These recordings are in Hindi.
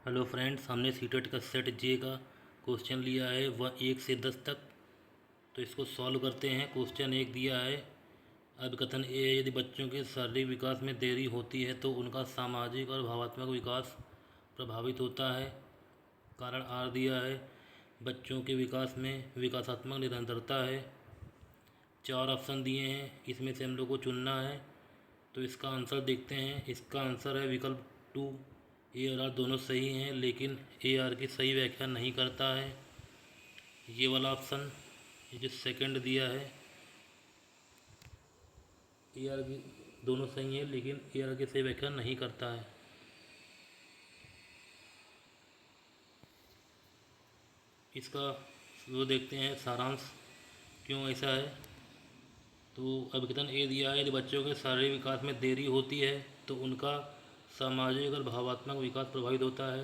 हेलो फ्रेंड्स, हमने सीटेट का सेट जे का क्वेश्चन लिया है वह 1 से 10 तक। तो इसको सॉल्व करते हैं। क्वेश्चन 1 दिया है। अब कथन ए है, यदि बच्चों के शारीरिक विकास में देरी होती है तो उनका सामाजिक और भावनात्मक विकास प्रभावित होता है। कारण आर दिया है, बच्चों के विकास में विकासात्मक निरंतरता है। 4 ऑप्शन दिए हैं, इसमें से हम लोग को चुनना है। तो इसका आंसर देखते हैं। इसका आंसर है विकल्प 2। ए और आर दोनों सही हैं, लेकिन ए आर की सही व्याख्या नहीं करता है। ये वाला ऑप्शन, ये जो सेकंड दिया है, ए आर की दोनों सही है लेकिन ए आर की सही व्याख्या नहीं करता है। इसका वो देखते हैं सारांश क्यों ऐसा है। तो अभिकथन ए दिया है, यदि बच्चों के शारीरिक विकास में देरी होती है तो उनका सामाजिक और भावनात्मक विकास प्रभावित होता है।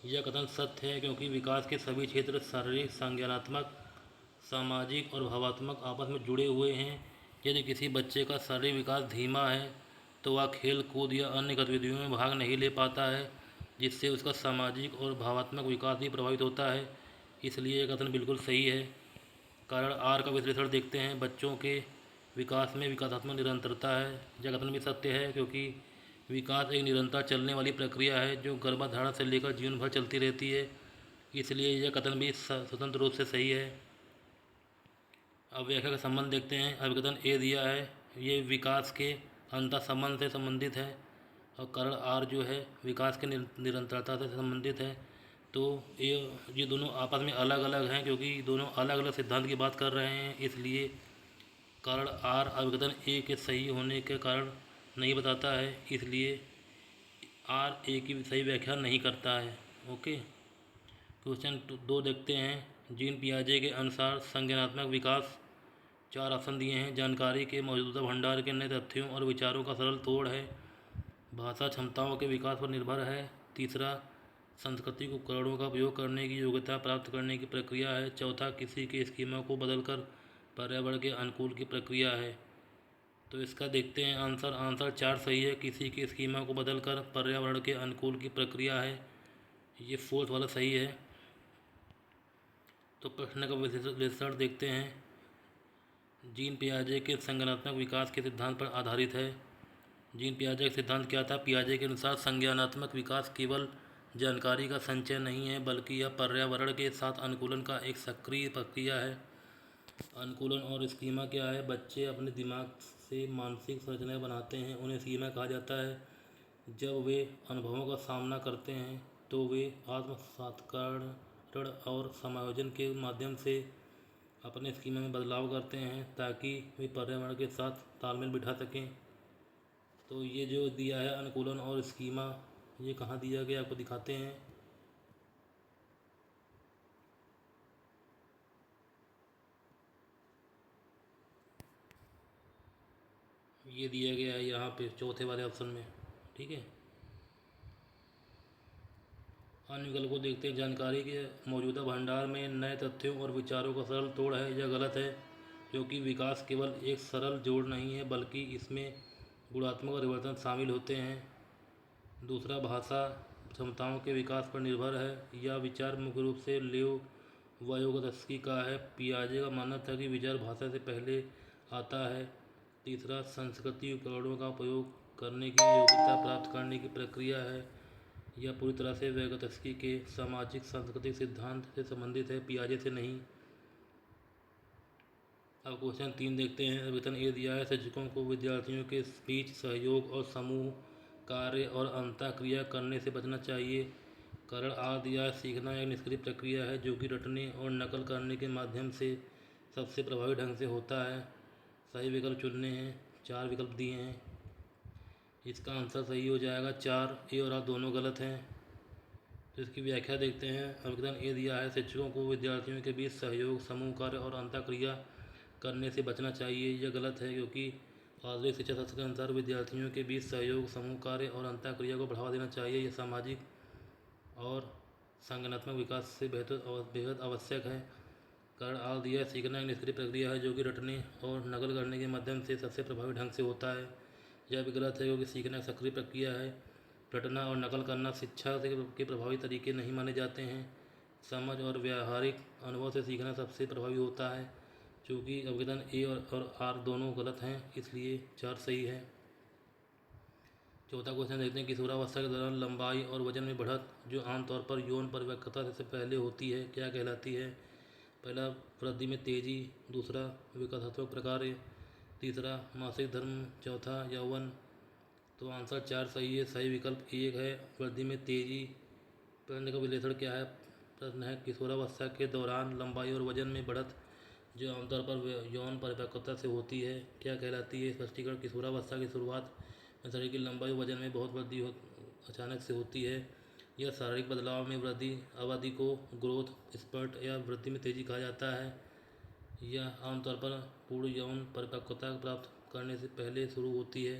यह कथन सत्य है क्योंकि विकास के सभी क्षेत्र शारीरिक, संज्ञानात्मक, सामाजिक और भावनात्मक आपस में जुड़े हुए हैं। यदि किसी बच्चे का शारीरिक विकास धीमा है तो वह खेल कूद या अन्य गतिविधियों में भाग नहीं ले पाता है, जिससे उसका सामाजिक और भावनात्मक विकास भी प्रभावित होता है। इसलिए यह कथन बिल्कुल सही है। कारण आर का विश्लेषण देखते हैं। बच्चों के विकास में विकासात्मक निरंतरता है। यह कथन भी सत्य है क्योंकि विकास एक निरंतर चलने वाली प्रक्रिया है जो गर्भाधारण से लेकर जीवन भर चलती रहती है। इसलिए यह कथन भी स्वतंत्र रूप से सही है। अब व्याख्या का संबंध देखते हैं। अभिकथन ए दिया है, ये विकास के अंतर संबंध से संबंधित है और कारण आर जो है विकास के निरंतरता से संबंधित है। तो ये दोनों आपस में अलग अलग हैं क्योंकि दोनों अलग अलग सिद्धांत की बात कर रहे हैं। इसलिए कारण आर अभिकथन ए के सही होने के कारण नहीं बताता है। इसलिए आर ए की सही व्याख्या नहीं करता है। ओके। क्वेश्चन 2 देखते हैं। जीन पियाजे के अनुसार संज्ञानात्मक विकास, 4 ऑप्शन दिए हैं। जानकारी के मौजूदा भंडार के नए तथ्यों और विचारों का सरल तोड़ है। भाषा क्षमताओं के विकास पर निर्भर है। तीसरा, सांस्कृतिक उपकरणों का उपयोग करने की योग्यता प्राप्त करने की प्रक्रिया है। चौथा, किसी के स्कीमा को बदलकर पर्यावरण के अनुकूल की प्रक्रिया है। तो इसका देखते हैं आंसर। आंसर 4 सही है, किसी के स्कीमा को बदलकर पर्यावरण के अनुकूल की प्रक्रिया है। ये फोर्थ वाला सही है। तो प्रश्न का विश्लेषण देखते हैं। जीन पियाजे के संज्ञानात्मक विकास के सिद्धांत पर आधारित है। जीन पियाजे का सिद्धांत क्या था? पियाजे के अनुसार संज्ञानात्मक विकास केवल जानकारी का संचय नहीं है, बल्कि यह पर्यावरण के साथ अनुकूलन का एक सक्रिय प्रक्रिया है। अनुकूलन और स्कीमा क्या है? बच्चे अपने दिमाग से मानसिक संरचनाएं बनाते हैं, उन्हें स्कीमा कहा जाता है। जब वे अनुभवों का सामना करते हैं तो वे आत्म साक्षात्कार और समायोजन के माध्यम से अपने स्कीमा में बदलाव करते हैं ताकि वे पर्यावरण के साथ तालमेल बिठा सकें। तो ये जो दिया है अनुकूलन और स्कीमा, ये कहाँ दिया गया आपको दिखाते हैं। ये दिया गया है यहाँ पे चौथे वाले ऑप्शन में। ठीक है। अन्य विकल्प को देखते हैं। जानकारी के मौजूदा भंडार में नए तथ्यों और विचारों का सरल तोड़ है। यह गलत है क्योंकि विकास केवल एक सरल जोड़ नहीं है, बल्कि इसमें गुणात्मक परिवर्तन शामिल होते हैं। दूसरा, भाषा क्षमताओं के विकास पर निर्भर है। यह विचार मुख्य रूप से लेव वायोगत्स्की का है। पियाजे का मानना था कि विचार भाषा से पहले आता है। तीसरा, संस्कृति उपकरणों का उपयोग करने की योग्यता प्राप्त करने की प्रक्रिया है। यह पूरी तरह से वायोगत्स्की के सामाजिक सांस्कृतिक सिद्धांत से संबंधित है, पियाजे से नहीं। अब क्वेश्चन 3 देखते हैं। आवेदन ए दिया है, शिक्षकों को विद्यार्थियों के बीच सहयोग और समूह कार्य और अंतःक्रिया करने से बचना चाहिए। कारण आर दिया है, सीखना एक निष्क्रिय प्रक्रिया है जो कि रटने और नकल करने के माध्यम से सबसे प्रभावी ढंग से होता है। सही विकल्प चुनने हैं। 4 विकल्प दिए हैं। इसका आंसर सही हो जाएगा 4। ए और आर दोनों गलत हैं। तो इसकी व्याख्या देखते हैं। आवेदन ए दिया है, शिक्षकों को विद्यार्थियों के बीच सहयोग, समूह कार्य और अंतःक्रिया करने से बचना चाहिए। यह गलत है क्योंकि आधुनिक शिक्षा शास्त्र के अनुसार विद्यार्थियों के बीच सहयोग, समूह कार्य और अंतःक्रिया को बढ़ावा देना चाहिए। यह सामाजिक और संज्ञानात्मक विकास से बेहद आवश्यक है। कारण आर दिया, सीखना एक निष्क्रिय प्रक्रिया है जो कि रटने और नकल करने के माध्यम से सबसे प्रभावी ढंग से होता है। यह भी गलत है क्योंकि सीखना एक सक्रिय प्रक्रिया है। रटना और नकल करना शिक्षा के प्रभावी तरीके नहीं माने जाते हैं। समझ और व्यावहारिक अनुभव से सीखना सबसे प्रभावी होता है। चूँकि अभिकथन ए और आर दोनों गलत हैं, इसलिए 4 सही है। चौथा क्वेश्चन देखते हैं, किशोरावस्था के दौरान लंबाई और वजन में बढ़त जो आमतौर पर यौन परिपक्वता से पहले होती है क्या कहलाती है? पहला, वृद्धि में तेजी। दूसरा, विकासात्मक प्रकार्य। तीसरा, मासिक धर्म। चौथा, यौवन। तो आंसर 4 सही है। सही विकल्प 1 है, वृद्धि में तेजी। प्रश्न का विश्लेषण क्या है? प्रश्न है, किशोरावस्था के दौरान लंबाई और वजन में बढ़त जो आमतौर पर यौन परिपक्वता से होती है क्या कहलाती है? स्पष्टीकरण, किशोरावस्था की शुरुआत में शरीर की लंबाई वजन में बहुत वृद्धि अचानक से होती है। यह शारीरिक बदलाव में वृद्धि अवधि को ग्रोथ स्पर्ट या वृद्धि में तेजी कहा जाता है। यह आमतौर पर पूर्ण यौन परिपक्वता प्राप्त करने से पहले शुरू होती है।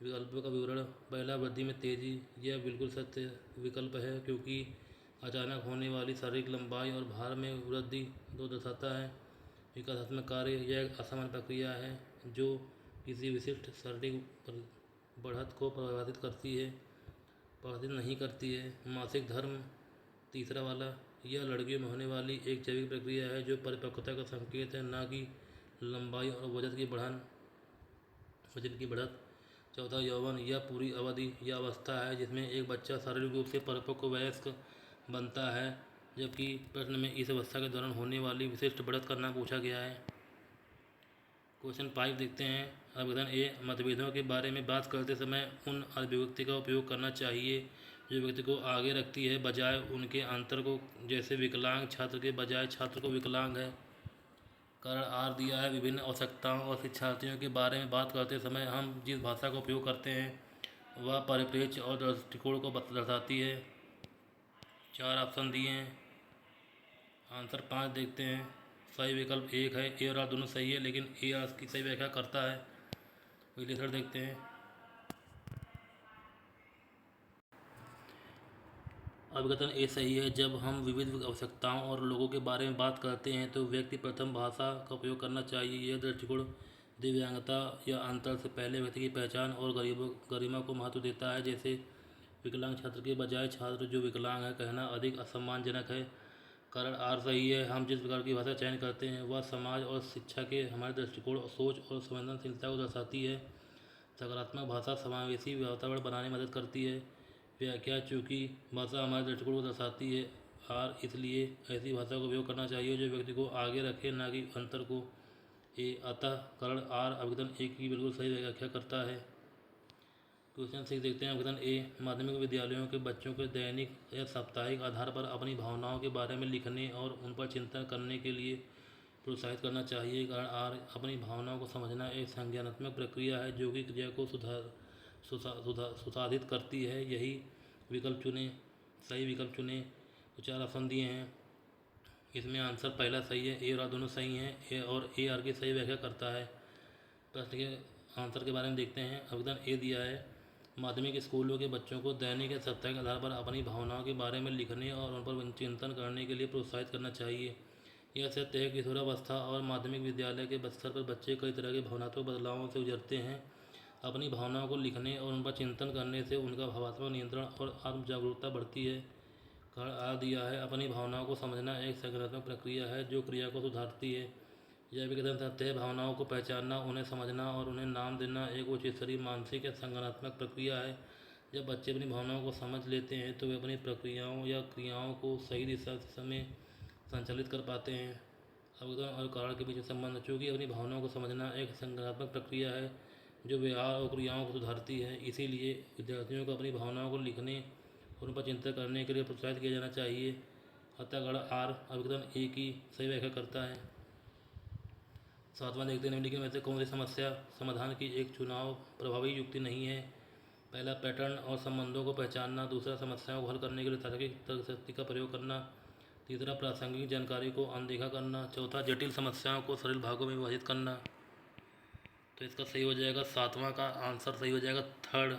विकल्पों का विवरण, पहला, वृद्धि में तेजी। यह बिल्कुल सत्य विकल्प है क्योंकि अचानक होने वाली शारीरिक लंबाई और भार में वृद्धि दो दर्शाता है। विकासात्मक कार्य, यह एक असामान्य प्रक्रिया है जो किसी विशिष्ट शारीरिक बढ़त को प्रभावित नहीं करती है। मासिक धर्म, तीसरा वाला, यह लड़कियों में होने वाली एक जैविक प्रक्रिया है जो परिपक्वता का संकेत है, न कि लंबाई और वजन की बढ़त। चौथा, यौवन, यह पूरी अवधि या अवस्था है जिसमें एक बच्चा शारीरिक रूप से परिपक्व वयस्क बनता है, जबकि प्रश्न में इस अवस्था के दौरान होने वाली विशिष्ट बढ़त का नाम पूछा गया है। क्वेश्चन 5 देखते हैं, अभिकथन ए, मतभेदों के बारे में बात करते समय उन अभिव्यक्ति का उपयोग करना चाहिए जो व्यक्ति को आगे रखती है बजाय उनके अंतर को, जैसे विकलांग छात्र के बजाय छात्र को विकलांग है। कारण आर दिया है, विभिन्न आवश्यकताओं और शिक्षार्थियों के बारे में बात करते समय हम जिस भाषा का उपयोग करते हैं वह परिप्रेक्ष्य और दृष्टिकोण को दर्शाती है। 4 ऑप्शन दिए हैं। आंसर 5 देखते हैं। सही विकल्प 1 है, ए और आर दोनों सही है, लेकिन ए आर की सही व्याख्या करता है। विश्लेषण देखते हैं। अभिकथन ए सही है। जब हम विविध आवश्यकताओं और लोगों के बारे में बात करते हैं तो व्यक्ति प्रथम भाषा का उपयोग करना चाहिए। यह दृष्टिकोण दिव्यांगता या अंतर से पहले व्यक्ति की पहचान और गरिमा को महत्व देता है। जैसे विकलांग छात्र के बजाय छात्र जो विकलांग है कहना अधिक असम्मानजनक है। कारण आर सही है। हम जिस प्रकार की भाषा चयन करते हैं वह समाज और शिक्षा के हमारे दृष्टिकोण, सोच और संवेदनशीलता को दर्शाती है। सकारात्मक भाषा समावेशी वातावरण बनाने में मदद करती है। व्याख्या, चूँकि भाषा हमारे दृष्टिकोण को दर्शाती है आर, इसलिए ऐसी भाषा का उपयोग करना चाहिए जो व्यक्ति को आगे रखे, न कि अंतर को। ए, अतः कारण आर अभिकथन ए की बिल्कुल सही व्याख्या करता है। क्वेश्चन 6 देखते हैं। अभिकथन ए, माध्यमिक विद्यालयों के बच्चों को दैनिक या साप्ताहिक आधार पर अपनी भावनाओं के बारे में लिखने और उन पर चिंतन करने के लिए प्रोत्साहित करना चाहिए। कारण आर, अपनी भावनाओं को समझना एक संज्ञानात्मक प्रक्रिया है जो कि क्रिया को सुसाधित करती है। यही विकल्प चुने, सही विकल्प चुने। तो 4 ऑप्शन दिए हैं, इसमें आंसर पहला सही है, ए और आर दोनों सही हैं। ए और ए आर की सही व्याख्या करता है। प्रश्न के आंसर के बारे में देखते हैं। अभिकथन ए दिया है, माध्यमिक स्कूलों के बच्चों को दैनिक या साप्ताहिक आधार पर अपनी भावनाओं के बारे में लिखने और उन पर चिंतन करने के लिए प्रोत्साहित करना चाहिए। यह सत्य है कि किशोरावस्था और माध्यमिक विद्यालय के स्तर पर बच्चे कई तरह के भावनात्मक बदलावों से गुजरते हैं। अपनी भावनाओं को लिखने और उन पर चिंतन करने से उनका भावात्मक नियंत्रण और आत्म जागरूकता बढ़ती है। कारण आ दिया है, अपनी भावनाओं को समझना एक संज्ञानात्मक प्रक्रिया है जो क्रिया को सुधारती है। यह भी कथन सत्य है, भावनाओं को पहचानना, उन्हें समझना और उन्हें नाम देना एक उच्च स्तरीय मानसिक या संज्ञानात्मक प्रक्रिया है। जब बच्चे अपनी भावनाओं को समझ लेते हैं तो वे अपनी प्रक्रियाओं या क्रियाओं को सही दिशा में संचालित कर पाते हैं। अभिकथन और कारण के बीच संबंध, चूँकि अपनी भावनाओं को समझना एक संज्ञानात्मक प्रक्रिया है जो व्यवहार और क्रियाओं को सुधारती है, इसीलिए विद्यार्थियों को अपनी भावनाओं को लिखने और उन पर चिंतन करने के लिए प्रोत्साहित किया जाना चाहिए। अतः गण आर अभिकथन ए की सही व्याख्या करता है। 7वां देखते हैं, निम्नलिखित में से कौन सी समस्या समाधान की एक चुनाव प्रभावी युक्ति नहीं है? पहला, पैटर्न और संबंधों को पहचानना। दूसरा, समस्याओं को हल करने के लिए तार्किक तर्कशक्ति का प्रयोग करना। तीसरा, प्रासंगिक जानकारी को अनदेखा करना। चौथा, जटिल समस्याओं को सरल भागों में विभाजित करना। तो इसका सही हो जाएगा 7वां का आंसर सही हो जाएगा थर्ड।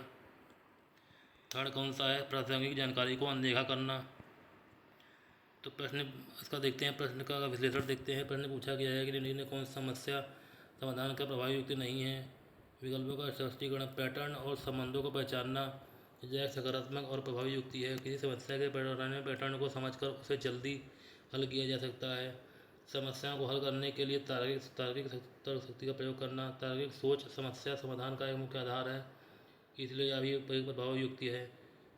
कौन सा है? प्रासंगिक जानकारी को अनदेखा करना। तो प्रश्न इसका देखते हैं, प्रश्न का विश्लेषण देखते हैं। प्रश्न पूछा गया है कि निम्नलिखित में कौन सी समस्या समाधान का प्रभावी युक्ति नहीं है? विकल्पों का स्पष्टीकरण, पैटर्न और संबंधों को पहचानना यह एक सकारात्मक और प्रभावी युक्ति है। किसी समस्या के पैटर्न को समझकर उसे जल्दी हल किया जा सकता है। समस्याओं को हल करने के लिए तार्किक तार्किक तर्क शक्ति का प्रयोग करना। तार्किक सोच समस्या समाधान का एक मुख्य आधार है, इसलिए यह भी एक प्रभावी युक्ति है।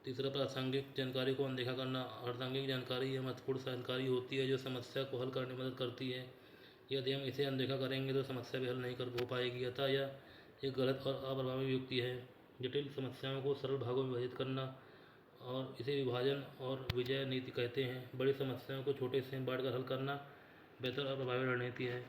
तीसरा, प्रासंगिक जानकारी को अनदेखा करना। प्रासंगिक जानकारी यह महत्वपूर्ण जानकारी होती है जो समस्या को हल करने में मदद करती है। यदि हम इसे अनदेखा करेंगे तो समस्या भी हल नहीं कर हो पाएगी, अतः यह एक गलत और अप्रभावी युक्ति है। जटिल समस्याओं को सरल भागों में विभाजित करना, और इसे विभाजन और विजय नीति कहते हैं। बड़ी समस्याओं को छोटे हिस्से में बांटकर हल करना बेहतर और प्रभावी रणनीति है।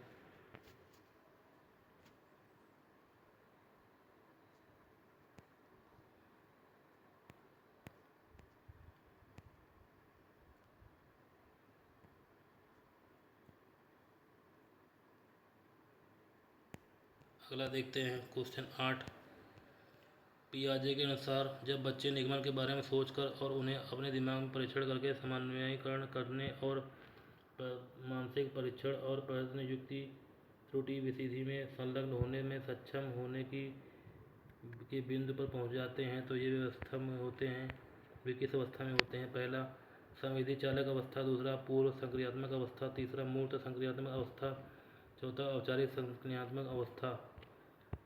अगला देखते हैं क्वेश्चन 8। पियाजे के अनुसार जब बच्चे निगमन के बारे में सोचकर और उन्हें अपने दिमाग में परीक्षण करके समन्वयीकरण करने और मानसिक परीक्षण और प्रयत्न युक्ति त्रुटि विधि में संलग्न होने में सक्षम होने के बिंदु पर पहुंच जाते हैं तो ये व्यवस्था में होते हैं। वे किस अवस्था में होते हैं? पहला, संवेदी चालक अवस्था। दूसरा, पूर्व संक्रियात्मक अवस्था। तीसरा, मूर्त संक्रियात्मक अवस्था। चौथा, औपचारिक संक्रियात्मक अवस्था।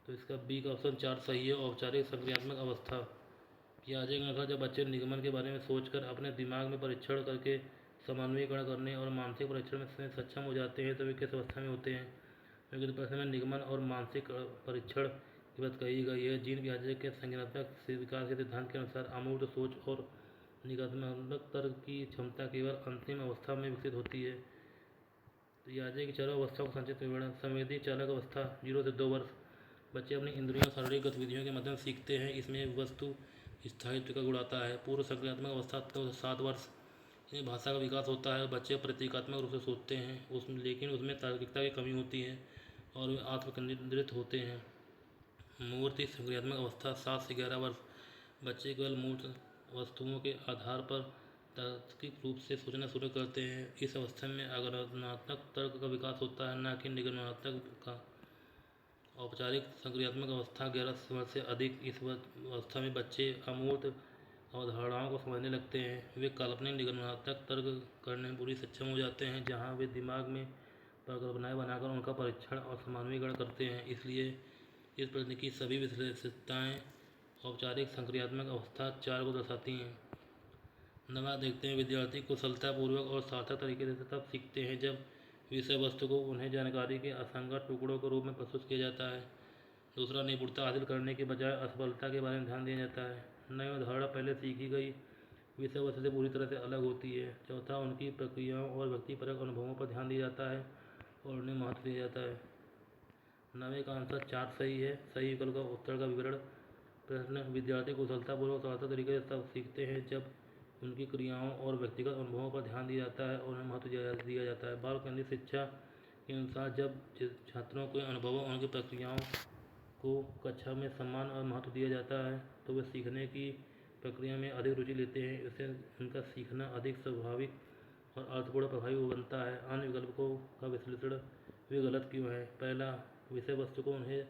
तो इसका बी का ऑप्शन 4 सही है, औपचारिक संक्रियात्मक अवस्था। पियाजे के अनुसार जब बच्चे निगमन के बारे में सोचकर अपने दिमाग में परीक्षण करके समन्वयीकरण करने और मानसिक परीक्षण में सक्षम हो जाते हैं तो वे किस अवस्था में होते हैं? क्योंकि प्रश्न में निगमन और मानसिक परीक्षण की बात कही गई है। जीन पियाजे के संज्ञानात्मक विकास के सिद्धांत के अनुसार अमूर्त सोच और निगमनात्मक तर्क की क्षमता केवल अंतिम अवस्था में विकसित होती है। पियाजे की चारों अवस्थाओं का संक्षिप्त विवरण। संवेदी चालक अवस्था 0 से 2 वर्ष। बच्चे अपनी इंद्रियों और शारीरिक गतिविधियों के माध्यम से सीखते हैं। इसमें वस्तु स्थायित्व का गुण आता है। पूर्व संक्रियात्मक अवस्था 2 से 7 वर्ष। इसमें भाषा का विकास होता है। बच्चे प्रतीकात्मक रूप से सोचते हैं लेकिन उसमें तार्किकता की कमी होती है और वे आत्मकेंद्रित होते हैं। मूर्त संक्रियात्मक अवस्था 7 से 11 वर्ष। बच्चे केवल मूर्त वस्तुओं के आधार पर तार्किक रूप से सोचना शुरू करते हैं। इस अवस्था में आगमनात्मक तर्क का विकास होता है, न कि निगमनात्मक का। औपचारिक संक्रियात्मक अवस्था 11 वर्ष से अधिक। इस अवस्था में बच्चे अमूर्त अवधारणाओं को समझने लगते हैं। वे काल्पनिक निगमनात्मक तर्क करने में पूरी सक्षम हो जाते हैं, जहां वे दिमाग में परिकल्पनाएं बनाकर उनका परीक्षण और समन्वयीकरण करते हैं। इसलिए इस प्रश्न की सभी विशेषताएं औपचारिक संक्रियात्मक अवस्था 4 को दर्शाती हैं। नवा देखते हैं, विद्यार्थी कुशलतापूर्वक और सार्थक तरीके से तब सीखते हैं जब विषय वस्तु को उन्हें जानकारी के असंगत टुकड़ों के रूप में प्रस्तुत किया जाता है। दूसरा, निपुणता हासिल करने के बजाय असफलता के बारे में ध्यान दिया जाता है। नई अवधारणा पहले सीखी गई विषय वस्तु से पूरी तरह से अलग होती है। चौथा, उनकी प्रक्रियाओं और व्यक्तिपरक अनुभवों पर ध्यान दिया जाता है और उन्हें महत्व दिया जाता है। नवे का आंसर 4 सही है। सही विकल्प का उत्तर का विवरण। प्रश्न, विद्यार्थी कुशलतापूर्वक सार्थक तरीके से तब सीखते हैं जब उनकी क्रियाओं और व्यक्तिगत अनुभवों पर ध्यान दिया जाता है और उन्हें महत्व दिया जाता है। बाल केंद्रित शिक्षा के अनुसार जब छात्रों के अनुभवों और उनकी प्रक्रियाओं को कक्षा में सम्मान और महत्व दिया जाता है तो वे सीखने की प्रक्रिया में अधिक रुचि लेते हैं। इससे उनका सीखना अधिक स्वाभाविक और अर्थपूर्ण प्रभावी बनता है। अन्य विकल्पों का विश्लेषण। वे गलत क्यों है? पहला, विषय वस्तु को उन्हें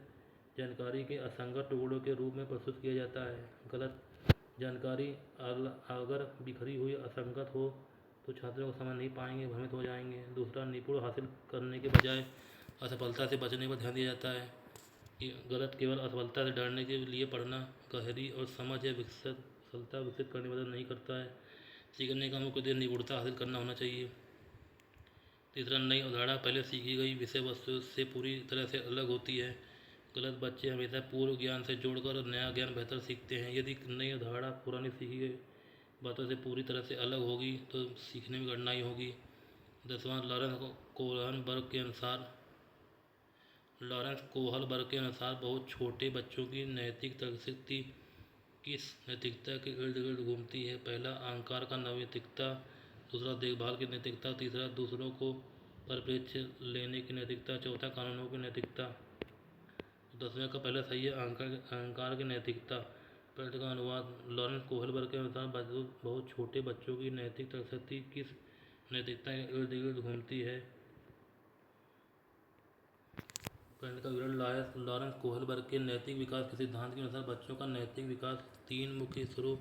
जानकारी के असंगत टुकड़ों के रूप में प्रस्तुत किया जाता है। गलत। जानकारी अगर बिखरी हुई असंगत हो तो छात्रों को समझ नहीं पाएंगे, भ्रमित हो जाएंगे। दूसरा, निपुण हासिल करने के बजाय असफलता से बचने पर ध्यान दिया जाता है। गलत। केवल असफलता से डरने के लिए पढ़ना गहरी और समझ या कुशलता विकसित करने में मदद नहीं करता है। सीखने का मुख्य उद्देश्य निपुणता हासिल करना होना चाहिए। तीसरा, नई अवधारणा पहले सीखी गई विषय वस्तु से पूरी तरह से अलग होती है। गलत। बच्चे हमेशा पूर्व ज्ञान से जोड़कर नया ज्ञान बेहतर सीखते हैं। यदि नई अवधारणा पुरानी सीखी गई बातों से पूरी तरह से अलग होगी तो सीखने में कठिनाई होगी। 10वां, लॉरेंस कोहलबर्ग के अनुसार बहुत छोटे बच्चों की नैतिक तर्कशक्ति किस नैतिकता के इर्द गिर्द घूमती है? पहला, अहंकार का नैतिकता। दूसरा, देखभाल की नैतिकता। तीसरा, दूसरों को परिप्रेक्ष्य लेने की नैतिकता। चौथा, कानूनों की नैतिकता। 10वें का पहला सही है, अहंकार की नैतिकता। प्रश्न का अनुवाद। लॉरेंस कोहलबर्ग के अनुसार बहुत छोटे बच्चों की नैतिक तर्कशक्ति किस नैतिकता के इर्द गिर्द घूमती है? का विवरण लॉरेंस कोहलबर्ग के नैतिक विकास के सिद्धांत के अनुसार बच्चों का नैतिक विकास 3 मुख्य स्तरों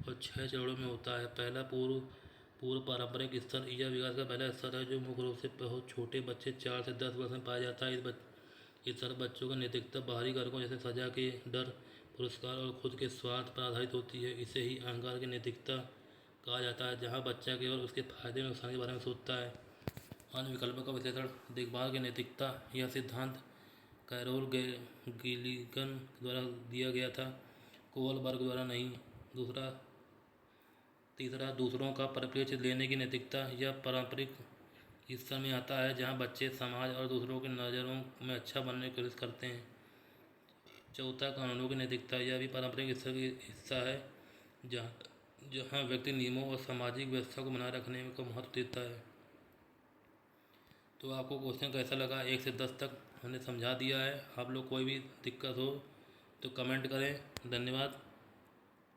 और 6 चरणों में होता है। पहला पूर्व पारंपरिक स्तर यह विकास का पहला स्तर है जो मुख्य रूप से बहुत छोटे बच्चे 4 से 10 वर्ष में पाया जाता है। इस तरह बच्चों का नैतिकता बाहरी कारकों जैसे सजा के डर, पुरस्कार और खुद के स्वार्थ पर आधारित होती है। इसे ही अहंकार की नैतिकता कहा जाता है, जहाँ बच्चा केवल उसके फायदे और नुकसान के बारे में सोचता है। अन्य विकल्पों का विश्लेषण देखभाल की नैतिकता यह सिद्धांत कैरोल गिलिगन द्वारा दिया गया था, कोहलबर्ग द्वारा नहीं। तीसरा दूसरों का परिप्रेक्ष्य लेने की नैतिकता यह पारंपरिक स्तर में आता है, जहाँ बच्चे समाज और दूसरों की नज़रों में अच्छा बनने की कोशिश करते हैं। चौथा कानूनों की नैतिकता यह भी पारंपरिक स्तर का हिस्सा है, जहाँ व्यक्ति नियमों और सामाजिक व्यवस्था को बनाए रखने को महत्व देता है। तो आपको क्वेश्चन कैसा लगा? 1 से 10 तक हमने समझा दिया है। आप लोग कोई भी दिक्कत हो तो कमेंट करें। धन्यवाद।